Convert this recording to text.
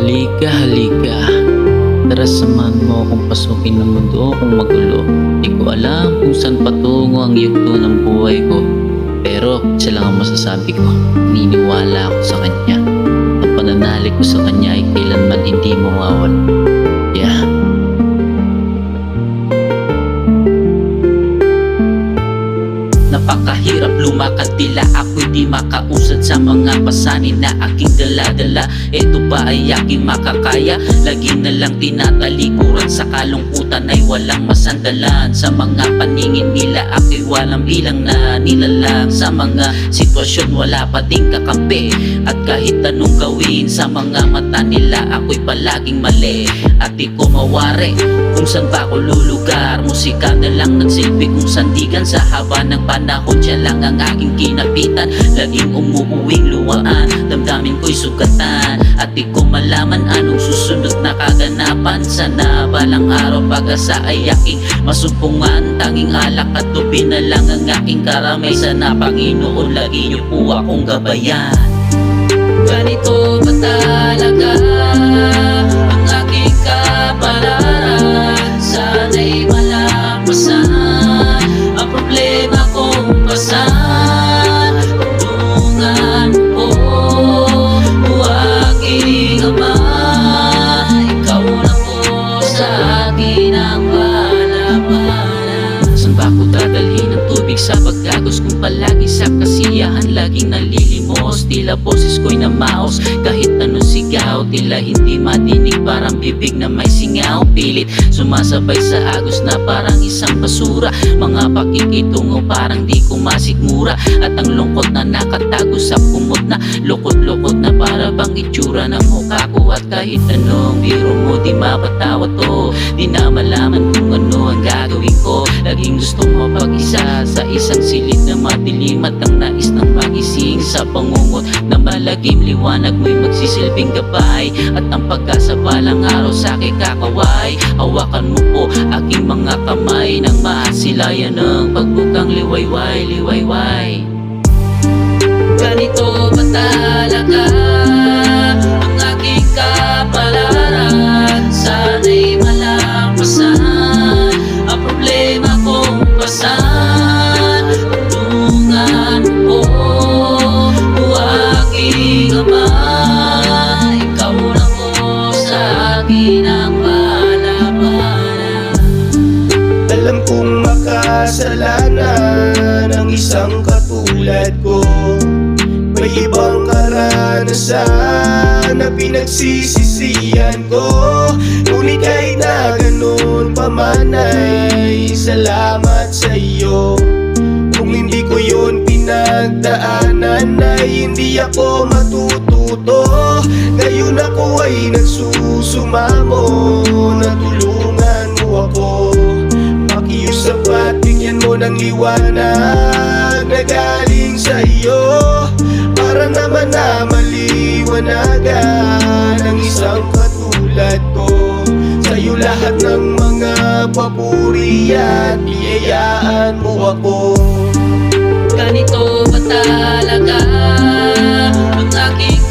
Halika, halika. Tara samahan mo akong pasukin ng mundo kung magulo. Di ko alam kung saan patungo ang yugto ng buhay ko. Pero isa lang ang masasabi ko, niniwala ako sa kanya. Ang pananalig ko sa kanya ay kailanman hindi mawawala. Yeah. Napakahirap lumakad, tila ako'y di makausad sa mga pasanin na aking dala-dala. Ito ba ay aking makakaya? Lagi na lang tinatalikuran, sa kalungkutan ay walang masandalan. Sa mga paningin nila ako'y walang bilang na nilalang. Sa mga sitwasyon wala pa ding kakampi, at kahit anong gawin sa mga mata nila ako'y palaging mali. At di ko mawari kung saan ba ako lulugar. Musika na lang nagsilbi kong sandigan sa haba ng panahon. Siya lang ang aking kinapitan, laging umuuwing luwaan. Damdamin ko'y sugatan, at di ko malaman anong susunod na kaganapan. Sana balang araw pag-asa ay aking masumpungan. Tanging alak at tubi na lang ang aking karamay. Sana Panginoon lagi niyo po akong gabayan. Ganito ba talaga ang aking kapalaran? Sana'y malampasan ang problema kong pasan. Tulungan ko o aking Ama, ikaw na po sa akin ang bala-bala. Saan ba ko dadalhin ang tubig sa pagkagos kung palagi sa kasiyahan laging nalilimos? Tila boses ko'y namaos, kahit anong sigaw tila hindi madinig, parang bibig na may singaw. Pilit sumasabay sa agos na parang isang basura. Mga pakikitungo parang di ko masikmura, at ang lungkot na nakatago sa kumot na lukot-lukot na para bang itsura ng mukha ko. At kahit anong biro mo di mapatawa to, di na malaman kung ano ang gagawin ko. Laging gustong mapag-isa sa isang silid na madilim, at ang nais ng magising sa pangungot na malagim. Liwanag mo'y magsisilbing gabay, at ang pag-asa balang araw sa'kin kakaway. Hawakan mo po aking mga kamay nang mahasilayan ng pagbukang liwayway, liwayway. Ganito ba talaga ang aking kapalaran? Sana'y malampasan ang problema kong pasan. Tulungan ko o aking Ama, ikaw na po sa akin ang bala-bala. Alam kong makasalanan ang isang katulad ko. May ibang karanasan na pinagsisisihan ko. Ngunit kahit na ganun pa man ay salamat sa iyo. Kung hindi ko yun pinagdaanan ay hindi ako matututo. Ngayon ako ay nagsusumamo na tulungan mo ako. Pakiusap at bigyan mo ng liwanag na galing sa iyo, para naman na maliwanagan ang isang katulad ko. Sa'yo lahat ng mga papuri at biyayaan mo ako. Ganito ba talaga ang aking